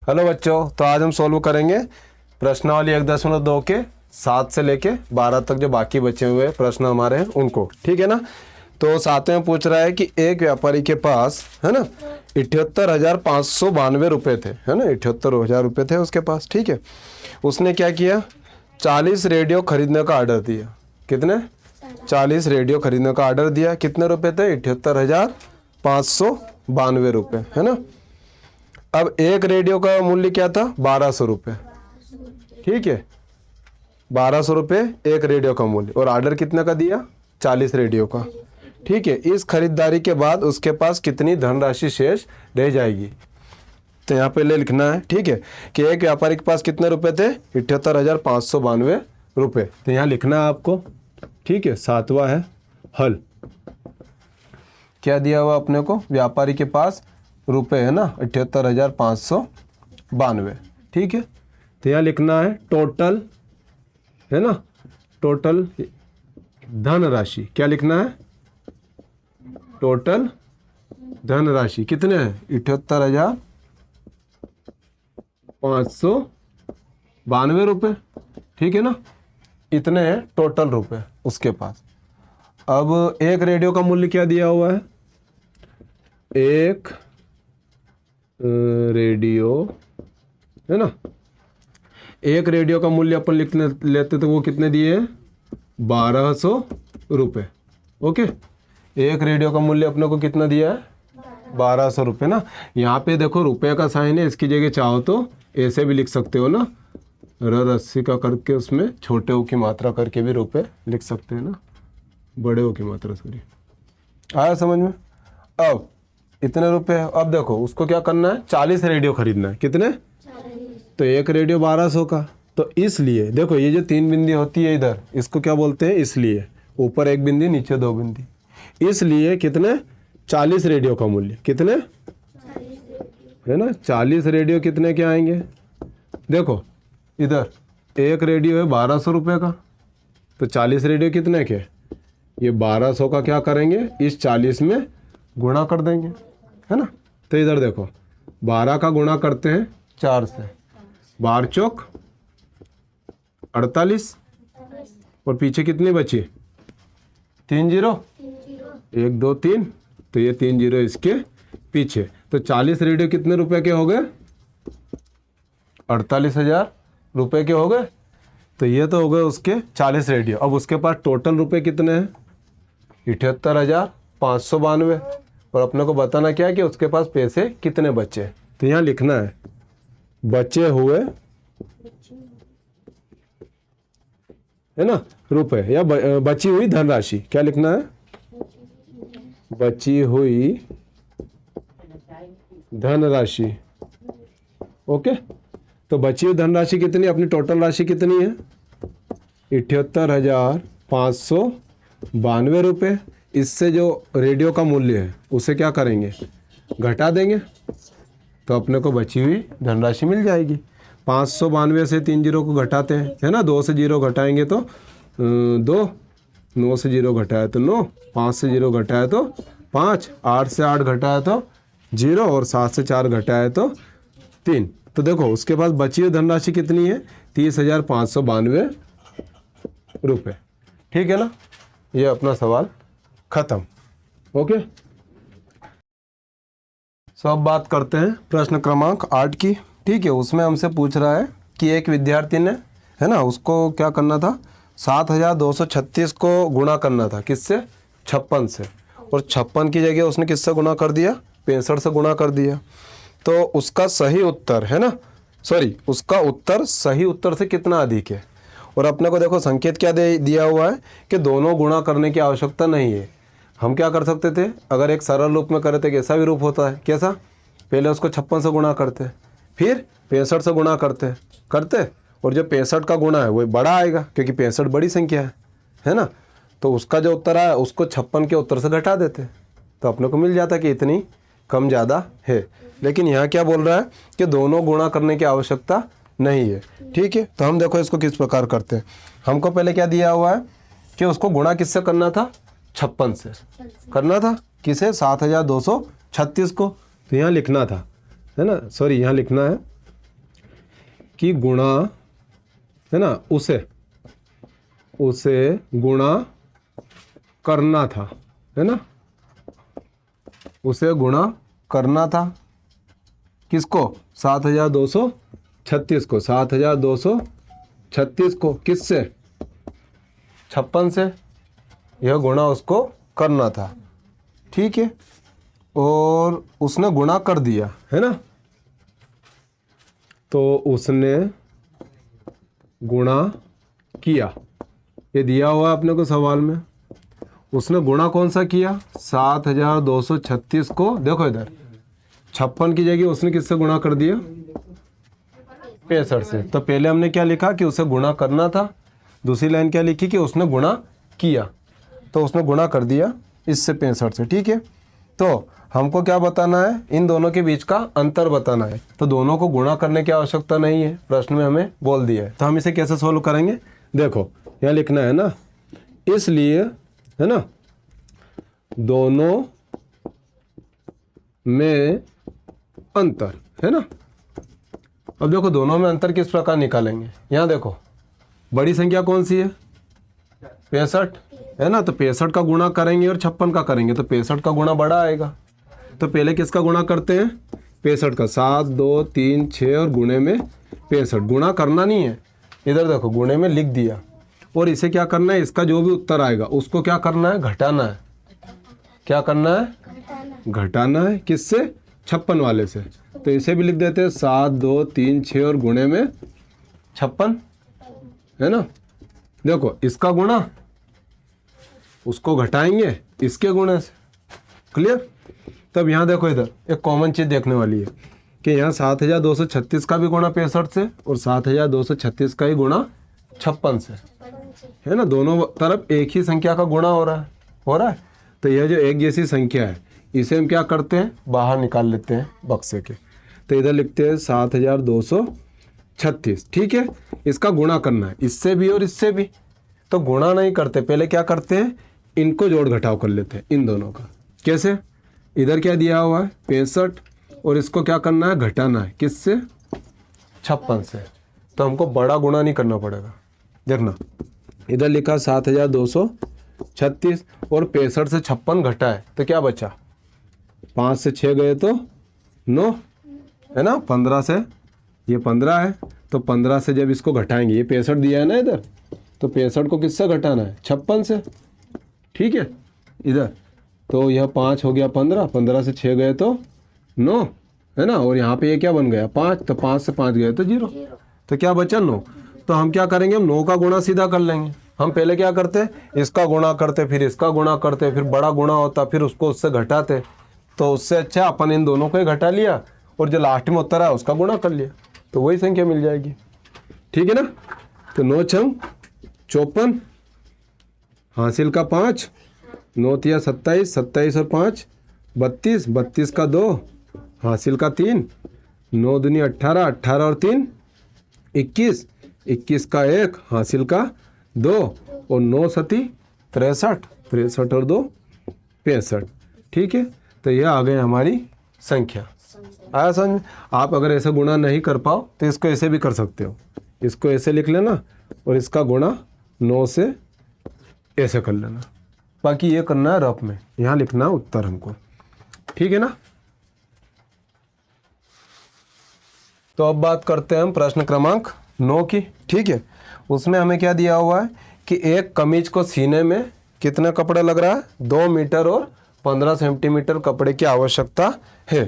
Hello बच्चों, तो आज हम सोल्व करेंगे प्रश्नावली 1.2 के 7 से लेके 12 तक जो बाकी बचे हुए प्रश्न हमारे हैं उनको। ठीक है ना। तो 7वें में पूछ रहा है कि एक व्यापारी के पास है ना 78,592 रुपये थे, है ना 78,000 रुपये थे उसके पास। ठीक है, उसने क्या किया 40 रेडियो खरीदने का ऑर्डर दिया। कितने? 40 रेडियो खरीदने का ऑर्डर दिया। कितने रुपए थे? 78,592 रुपये, है ना। अब एक रेडियो का मूल्य क्या था? 1200 रुपये। ठीक है, 1200 रुपये एक रेडियो का मूल्य, और ऑर्डर कितने का दिया? 40 रेडियो का। ठीक है, इस खरीदारी के बाद उसके पास कितनी धनराशि शेष रह जाएगी? तो यहाँ पे ले लिखना है। ठीक है, कि एक व्यापारी के पास कितने रुपए थे? 78,592 रुपये। तो यहाँ लिखना है आपको। ठीक है, 7वां है हल। क्या दिया हुआ अपने को? व्यापारी के पास रुपए है ना 78,592। ठीक है, तो यहाँ लिखना है टोटल, है ना, टोटल धनराशि। क्या लिखना है? टोटल धनराशि कितने हैं? 78,592 रुपये। ठीक है ना, इतने हैं टोटल रुपए उसके पास। अब एक रेडियो का मूल्य क्या दिया हुआ है? एक रेडियो, है ना, एक रेडियो का मूल्य अपन लिखने लेते तो वो कितने दिए हैं? 1200 रुपये। ओके, एक रेडियो का मूल्य अपने को कितना दिया है? 1200 रुपये ना। यहाँ पे देखो रुपये का साइन है, इसकी जगह चाहो तो ऐसे भी लिख सकते हो ना, रस्सी का करके उसमें छोटे ओ की मात्रा करके भी रुपये लिख सकते हैं ना, बड़े ओ की मात्रा, सॉरी। आया समझ में? अब इतने रुपए है। अब देखो उसको क्या करना है? 40 रेडियो खरीदना है। कितने? 40। तो एक रेडियो 1200 का, तो इसलिए देखो ये जो 3 बिंदी होती है इधर, इसको क्या बोलते हैं? इसलिए ऊपर 1 बिंदी नीचे 2 बिंदी, इसलिए कितने? 40 रेडियो का मूल्य कितने? 40 है ना। 40 रेडियो कितने के आएंगे? देखो इधर एक रेडियो है 1200 रुपये का, तो 40 रेडियो कितने के? ये 1200 का क्या करेंगे? इस 40 में गुणा कर देंगे, है ना। तो इधर देखो 12 का गुणा करते हैं 4 से, 12 चौक 48, और पीछे कितनी बची? 3 जीरो, 1 2 3, तो ये 3 जीरो इसके पीछे। तो 40 रेडियो कितने रुपए के हो गए? 48,000 रुपए के हो गए। तो ये तो हो गए उसके 40 रेडियो। अब उसके पास टोटल रुपए कितने हैं? 78,592, और अपने को बताना क्या है कि उसके पास पैसे कितने बचे। तो यहाँ लिखना है बचे हुए, है ना, रुपए, या बची हुई धनराशि। क्या लिखना है? बची हुई धनराशि। ओके, तो बची हुई धनराशि कितनी? अपनी टोटल राशि कितनी है? 78,592 रुपये। इससे जो रेडियो का मूल्य है उसे क्या करेंगे? घटा देंगे, तो अपने को बची हुई धनराशि मिल जाएगी। 592 से 3 जीरो को घटाते हैं, है ना, 2 से 0 घटाएंगे तो 2, 9 से 0 घटाया तो 9, 5 से 0 घटाया तो 5, 8 से 8 घटाया तो 0, और 7 से 4 घटाया तो 3। तो देखो उसके पास बची हुई धनराशि कितनी है? 30,592 रुपये। ठीक है ना, ये अपना सवाल खत्म। ओके, सो अब बात करते हैं प्रश्न क्रमांक 8 की। ठीक है, उसमें हमसे पूछ रहा है कि एक विद्यार्थी ने, है ना, उसको क्या करना था? 7,236 को गुणा करना था। किससे? 56 से, और 56 की जगह उसने किससे गुणा कर दिया? 65 से गुणा कर दिया। तो उसका सही उत्तर, है ना, सॉरी, उसका उत्तर सही उत्तर से कितना अधिक है? और अपने को देखो संकेत क्या दिया हुआ है कि दोनों गुणा करने की आवश्यकता नहीं है। हम क्या कर सकते थे? अगर एक सरल रूप में करे तो कैसा भी रूप होता है। कैसा? पहले उसको 56 से गुणा करते, फिर 65 से गुणा करते, और जो 65 का गुणा है वो बड़ा आएगा, क्योंकि 65 बड़ी संख्या है ना। तो उसका जो उत्तर आया उसको 56 के उत्तर से घटा देते, तो अपने को मिल जाता कि इतनी कम ज़्यादा है। लेकिन यहाँ क्या बोल रहा है कि दोनों गुणा करने की आवश्यकता नहीं है। ठीक है, तो हम देखो इसको किस प्रकार करते हैं। हमको पहले क्या दिया हुआ है कि उसको गुणा किससे करना था? 56 से करना था। किसे? 7,236 को। तो यहाँ लिखना था, है ना, सॉरी, यहाँ लिखना है कि गुणा, है ना, उसे गुणा करना था, है ना, उसे गुणा करना था। किसको? 7236 को। 7236 को किससे? 56 से। यह गुणा उसको करना था, ठीक है। और उसने गुणा कर दिया, है ना, तो उसने गुणा किया। ये दिया हुआ आपने को सवाल में। उसने गुणा कौन सा किया? 7236 को, देखो इधर 56 की जगह उसने किससे गुणा कर दिया? 65 से। तो पहले हमने क्या लिखा कि उसे गुणा करना था, दूसरी लाइन क्या लिखी कि उसने गुणा किया। तो उसने गुणा कर दिया इससे 65 से, ठीक है। तो हमको क्या बताना है? इन दोनों के बीच का अंतर बताना है। तो दोनों को गुणा करने की आवश्यकता नहीं है, प्रश्न में हमें बोल दिया है। तो हम इसे कैसे सोल्व करेंगे? देखो यहाँ लिखना है ना, इसलिए, है ना, दोनों में अंतर, है ना। अब देखो दोनों में अंतर किस प्रकार निकालेंगे। यहाँ देखो बड़ी संख्या कौन सी है? 65, है ना। तो 65 का गुणा करेंगे और 56 का करेंगे तो 65 का गुणा बड़ा आएगा। तो पहले किसका गुणा करते हैं? 65 का। 7, 2, 3, 6 और गुणे में 65। गुणा करना नहीं है, इधर देखो गुणे में लिख दिया। और इसे क्या करना है? इसका जो भी उत्तर आएगा उसको क्या करना है? घटाना है। क्या करना है? घटाना है। किससे? 56 वाले से। तो इसे भी लिख देते हैं 7, 2, 3, 6 और गुणे में 56, है ना। देखो इसका गुणा, उसको घटाएंगे इसके गुणे से। क्लियर? तब यहाँ देखो इधर एक कॉमन चीज़ देखने वाली है कि यहाँ 7236 का भी गुणा 65 से और 7236 का ही गुणा 56 से, है ना। दोनों तरफ एक ही संख्या का गुणा हो रहा है। तो यह जो एक जैसी संख्या है इसे हम क्या करते हैं? बाहर निकाल लेते हैं बक्से के। तो इधर लिखते हैं 7236, ठीक है। इसका गुणा करना है इससे भी और इससे भी। तो गुणा नहीं करते, पहले क्या करते हैं? इनको जोड़ घटाव कर लेते हैं इन दोनों का। कैसे? इधर क्या दिया हुआ है? 65 और इसको क्या करना है? घटाना है। किससे? 56 से। तो हमको बड़ा गुणा नहीं करना पड़ेगा। देखना इधर लिखा 7236 और 65 से 56 घटा है तो क्या बचा? 5 से 6 गए तो 9, है ना। 15 से, ये 15 है तो 15 से जब इसको घटाएंगे, ये 65 दिया है ना इधर, तो 65 को किससे घटाना है? 56 से, ठीक है। इधर तो यह 5 हो गया 15, 15 से 6 गए तो 9, है ना। और यहाँ पे ये क्या बन गया? 5, तो 5 से 5 गए तो 0, तो क्या बचा? 9। तो हम क्या करेंगे? हम 9 का गुणा सीधा कर लेंगे। हम पहले क्या करते? इसका गुणा करते, फिर इसका गुणा करते, फिर बड़ा गुणा होता, फिर उसको उससे घटाते। तो उससे अच्छा अपन इन दोनों को ही घटा लिया और जो लास्ट में उत्तर आया उसका गुणा कर लिया, तो वही संख्या मिल जाएगी, ठीक है ना। तो 9 छंग 54, हासिल का 5, 9 तिया 27, 27 और 5 32, 32 का 2, हासिल का 3, 9 दूनी 18, 18 और 3 21, 21 का 1, हासिल का 2 और 9 सती 63, 63 और 2 65, ठीक है। तो यह आ गई हमारी संख्या। आया समझ? आप अगर ऐसे गुणा नहीं कर पाओ तो इसको ऐसे भी कर सकते हो। इसको ऐसे लिख लेना और इसका गुणा 9 से ऐसे कर लेना। बाकी ये करना है रफ में, यहाँ लिखना उत्तर हमको, ठीक है ना। तो अब बात करते हैं हम प्रश्न क्रमांक 9 की, ठीक है। उसमें हमें क्या दिया हुआ है कि एक कमीज को सीने में कितना कपड़ा लग रहा है? 2 मीटर और 15 सेंटीमीटर कपड़े की आवश्यकता है,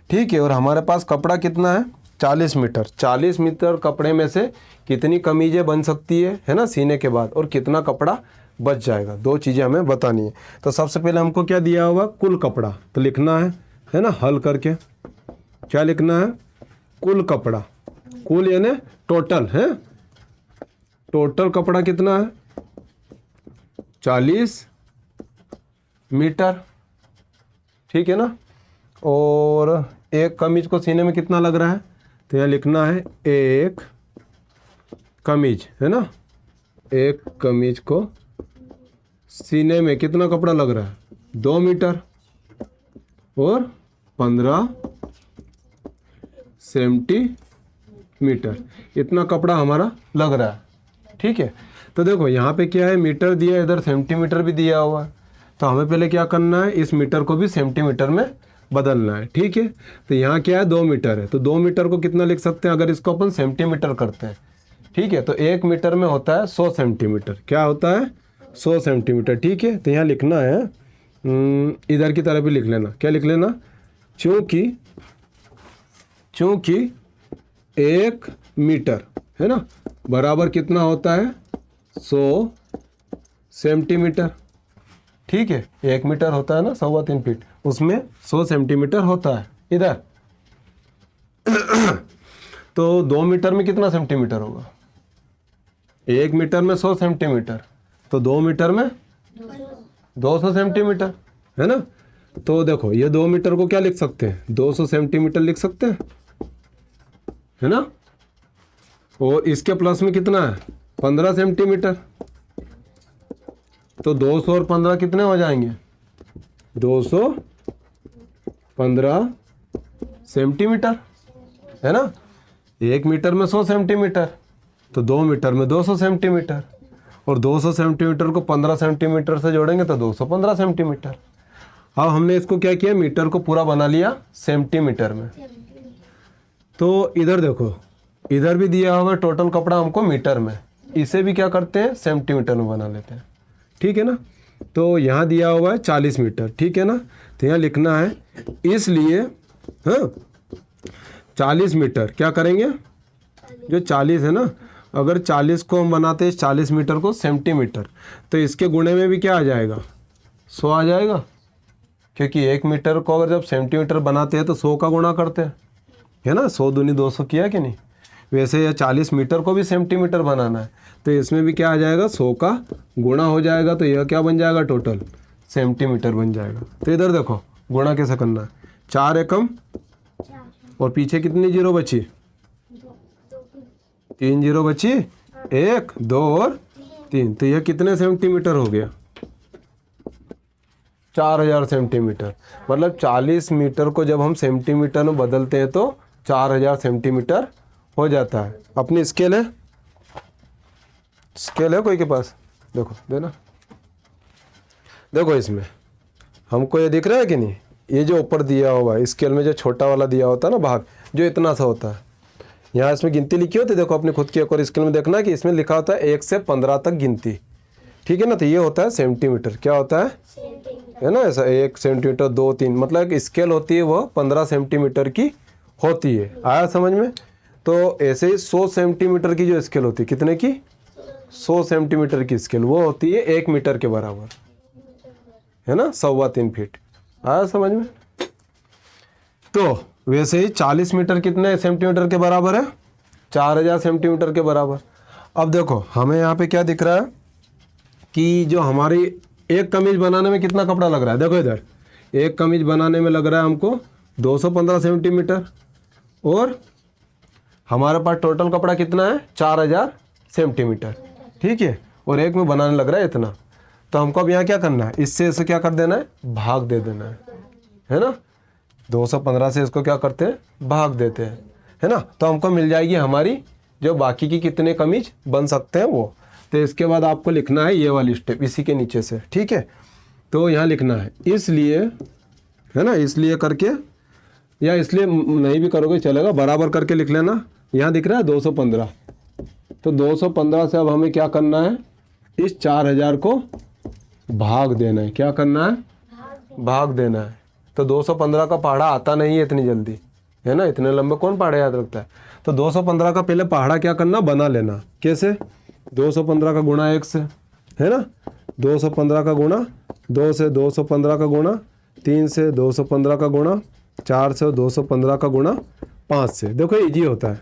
ठीक है। और हमारे पास कपड़ा कितना है? 40 मीटर। 40 मीटर कपड़े में से कितनी कमीजें बन सकती है ना, सीने के बाद, और कितना कपड़ा बच जाएगा? 2 चीज़ें हमें बतानी है। तो सबसे पहले हमको क्या दिया हुआ? कुल कपड़ा। तो लिखना है ना, हल करके क्या लिखना है? कुल कपड़ा। कुल यानी टोटल, है। टोटल कपड़ा कितना है? 40 मीटर, ठीक है ना। और एक कमीज को सीने में कितना लग रहा है? तो यहाँ लिखना है एक कमीज, है ना। एक कमीज को सीने में कितना कपड़ा लग रहा है? 2 मीटर और 15 सेंटीमीटर, मीटर, इतना कपड़ा हमारा लग रहा है। ठीक है, तो देखो यहाँ पे क्या है, मीटर दिया, इधर सेंटीमीटर भी दिया हुआ है। तो हमें पहले क्या करना है, इस मीटर को भी सेंटीमीटर में बदलना है। ठीक है, तो यहाँ क्या है, 2 मीटर है, तो 2 मीटर को कितना लिख सकते हैं अगर इसको अपन सेंटीमीटर करते हैं। ठीक है, तो 1 मीटर में होता है 100 सेंटीमीटर। क्या होता है, 100 सेंटीमीटर। ठीक है, तो यहाँ लिखना है, इधर की तरफ भी लिख लेना। क्या लिख लेना, चूँकि 1 मीटर है ना बराबर कितना होता है, 100 सेंटीमीटर। ठीक है, 1 मीटर होता है ना 3.25 फीट, उसमें 100 सेंटीमीटर होता है इधर। तो 2 मीटर में कितना सेंटीमीटर होगा, 1 मीटर में 100 सेंटीमीटर, तो 2 मीटर में 200 सेंटीमीटर है ना। तो देखो ये 2 मीटर को क्या लिख सकते हैं, 200 सेंटीमीटर लिख सकते हैं, है ना। और इसके प्लस में कितना है, 15 सेंटीमीटर। तो 200 और 15 कितने हो जाएंगे, 215 सेंटीमीटर है ना। 1 मीटर में 100 सेंटीमीटर, तो 2 मीटर में 200 सेंटीमीटर, और 200 सेंटीमीटर को 15 सेंटीमीटर से जोड़ेंगे तो 215 सेंटीमीटर। अब हमने इसको क्या किया, मीटर को पूरा बना लिया सेंटीमीटर में। तो इधर देखो, इधर भी दिया होगा टोटल कपड़ा हमको मीटर में, इसे भी क्या करते हैं, सेंटीमीटर में बना लेते हैं। ठीक है ना, तो यहाँ दिया हुआ है 40 मीटर। ठीक है ना, तो यहाँ लिखना है, इसलिए हाँ 40 मीटर क्या करेंगे, जो 40 है ना, अगर 40 को हम बनाते हैं 40 मीटर को सेंटीमीटर, तो इसके गुणे में भी क्या आ जाएगा, 100 आ जाएगा। क्योंकि 1 मीटर को अगर जब सेंटीमीटर बनाते हैं तो 100 का गुणा करते हैं, है ना। 100 दूनी 200 किया कि नहीं। वैसे यह 40 मीटर को भी सेंटीमीटर बनाना है, तो इसमें भी क्या आ जाएगा, 100 का गुणा हो जाएगा, तो यह क्या बन जाएगा, टोटल सेंटीमीटर बन जाएगा। तो इधर देखो गुणा कैसे करना है, 4 एकम और पीछे कितनी जीरो बची, 3 जीरो बची, 1 2 और 3, तो यह कितने सेंटीमीटर हो गया, 4000 सेंटीमीटर। मतलब 40 मीटर को जब हम सेंटीमीटर में बदलते हैं तो 4000 सेंटीमीटर हो जाता है। अपनी स्केल है, स्केल है कोई के पास, देखो देना, देखो इसमें हमको ये दिख रहा है कि नहीं, ये जो ऊपर दिया हुआ है स्केल में, जो छोटा वाला दिया होता है ना भाग, जो इतना सा होता है, यहाँ इसमें गिनती लिखी होती है। देखो अपनी खुद की एक और स्केल में देखना कि इसमें लिखा होता है 1 से 15 तक गिनती। ठीक है ना, तो ये होता है सेंटीमीटर। क्या होता है ना, ऐसा 1 सेंटीमीटर 2 3, मतलब एक स्केल होती है वो 15 सेंटीमीटर की होती है। आया समझ में। तो ऐसे ही 100 सेंटीमीटर की जो स्केल होती है, कितने की, 100 सेंटीमीटर की स्केल, वो होती है 1 मीटर के बराबर, है ना, 3.25 फीट। आया समझ में। तो वैसे ही 40 मीटर कितने सेंटीमीटर के बराबर है, 4000 सेंटीमीटर के बराबर। अब देखो हमें यहाँ पे क्या दिख रहा है कि जो हमारी एक कमीज बनाने में कितना कपड़ा लग रहा है, देखो इधर एक कमीज बनाने में लग रहा है हमको 215 सेंटीमीटर, और हमारे पास टोटल कपड़ा कितना है, 4000 सेंटीमीटर। ठीक है, और एक में बनाने लग रहा है इतना। तो हमको अब यहाँ क्या करना है, इससे इसे क्या कर देना है, भाग दे देना है ना। 215 से इसको क्या करते हैं, भाग देते हैं, है ना। तो हमको मिल जाएगी हमारी जो बाकी की कितने कमीज बन सकते हैं वो। तो इसके बाद आपको लिखना है ये वाली स्टेप इसी के नीचे से। ठीक है, तो यहाँ लिखना है इसलिए, है ना, इसलिए करके, या इसलिए नहीं भी करोगे चलेगा, बराबर करके लिख लेना। यहाँ दिख रहा है 215, तो 215 से अब हमें क्या करना है, इस 4000 को भाग देना है। क्या करना है, भाग देना है। तो 215 का पहाड़ा आता नहीं है इतनी जल्दी, है ना, इतने लंबे कौन पहाड़े याद रखता है। तो 215 का पहले पहाड़ा क्या करना, बना लेना। कैसे, 215 का गुणा 1 से, है ना, 215 का गुणा 2 से, 215 का गुणा 3 से, 215 का गुणा 4 से, 215 का गुणा 5 से। देखो इजी होता है,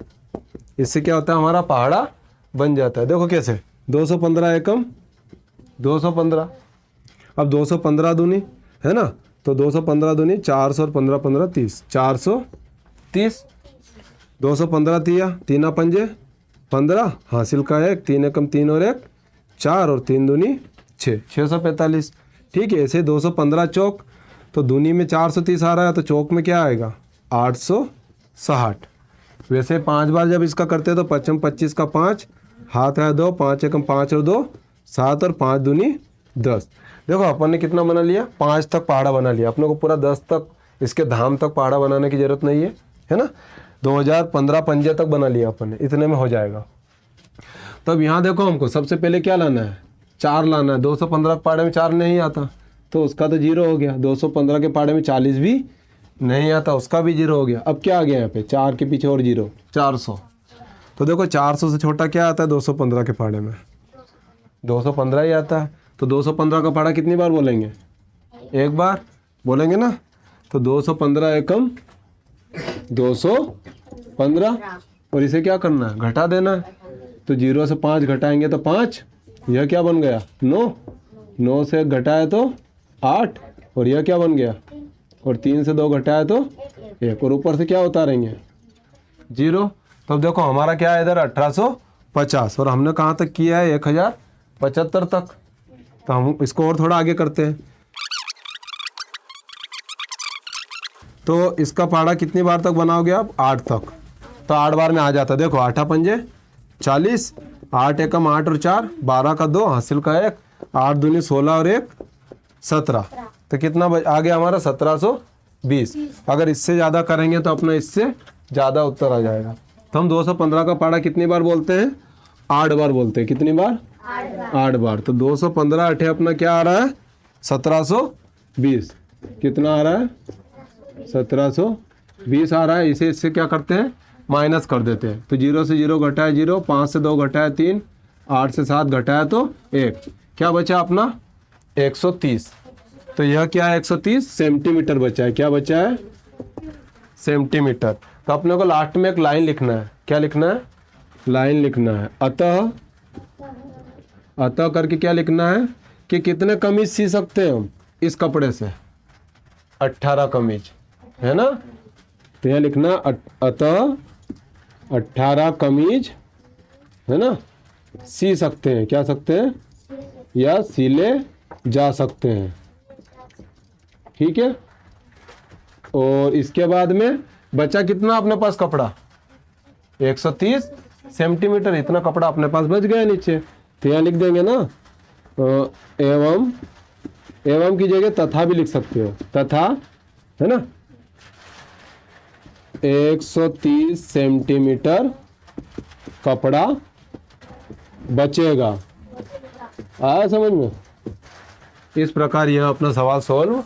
इससे क्या होता है, हमारा पहाड़ा बन जाता है। देखो कैसे, 215 एकम 215, अब 215 दूनी, है ना, तो 215 दूनी 400 और 15 15 30, 430। 215 तिया, 3 पंजे 15, हासिल का 1, 3 एकम 3 और 1 4, और 3 दूनी 6, 645। ठीक है, ऐसे 215 चौक, तो दूनी में 430 आ रहा है, तो चौक में क्या आएगा, 860। वैसे 5 बार जब इसका करते हैं तो 5 25 का 5, हाथ है 2, 5 एकम 5 और 2 7 और 5 दूनी 10। देखो अपन ने कितना बना लिया, 5 तक पहाड़ा बना लिया। अपने को पूरा 10 तक इसके धाम तक पहाड़ा बनाने की ज़रूरत नहीं है ना। 2015 पंजे तक बना लिया अपन ने, इतने में हो जाएगा। तब यहाँ देखो हमको सबसे पहले क्या लाना है, 4 लाना है। 215 के पहाड़े में 4 नहीं आता तो उसका तो 0 हो गया। 215 के पहाड़े में 40 भी नहीं आता, उसका भी 0 हो गया। अब क्या आ गया यहाँ पे, 4 के पीछे और 0, 400। तो देखो 400 से छोटा क्या आता है 215 के पहाड़े में, 215 ही आता है। तो 215 का पहाड़ा कितनी बार बोलेंगे, एक बार बोलेंगे ना। तो 215 एकम 215, और इसे क्या करना है, घटा देना है। तो 0 से 5 घटाएंगे तो 5, यह क्या बन गया 9, 9 से घटाए तो 8, और यह क्या बन गया, और 3 से 2 घटाए तो 1, और ऊपर से क्या उतारेंगे 0। तब देखो हमारा क्या है इधर 1850, और हमने कहाँ तक किया है 1075 तक। तो हम इसको और थोड़ा आगे करते हैं। तो इसका पहाड़ा कितनी बार तक बनाओगे आप, 8 तक। तो 8 बार में आ जाता है। देखो 8 पंजे 40, 8 एकम 8 और 4 12 का 2 हासिल का 1, 8 दूनी 16 और 1 17। तो कितना आ गया हमारा 1720। अगर इससे ज़्यादा करेंगे तो अपना इससे ज़्यादा उत्तर आ जाएगा। तो हम 215 का पहाड़ा कितनी बार बोलते हैं, 8 बार बोलते हैं। कितनी बार, 8 बार। तो 215 अठे अपना क्या आ रहा है 1720। कितना आ रहा है 1720 आ रहा है। इसे इससे क्या करते हैं, माइनस कर देते हैं। तो 0 से 0 घटाए 0, 5 से 2 घटाए 3, 8 से 7 घटाया तो 1, क्या बचा अपना 130। तो यह क्या है 130 सेंटीमीटर बचा है। क्या बचा है, सेंटीमीटर। तो अपने को लास्ट में एक लाइन लिखना है। क्या लिखना है, लाइन लिखना है। अतः करके क्या लिखना है कि कितने कमीज सी सकते हैं हम इस कपड़े से, 18 कमीज, है ना। तो यह लिखना अतः 18 कमीज, है ना, सी सकते हैं। क्या सकते हैं, या सिले जा सकते हैं, ठीक है। और इसके बाद में बचा कितना अपने पास कपड़ा, 130 सेंटीमीटर। इतना कपड़ा अपने पास बच गया नीचे। तो यहाँ लिख देंगे ना, एवं की जगह तथा भी लिख सकते हो, तथा, है ना, 130 सेंटीमीटर कपड़ा बचेगा। आया समझ में। इस प्रकार यह अपना सवाल सॉल्व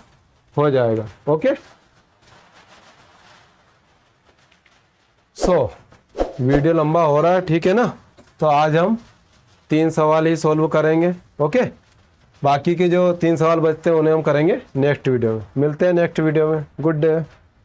हो जाएगा। ओके। वीडियो लंबा हो रहा है, ठीक है ना। तो आज हम 3 सवाल ही सॉल्व करेंगे। ओके, बाकी के जो 3 सवाल बचते हैं उन्हें हम करेंगे नेक्स्ट वीडियो में। मिलते हैं नेक्स्ट वीडियो में। Good day.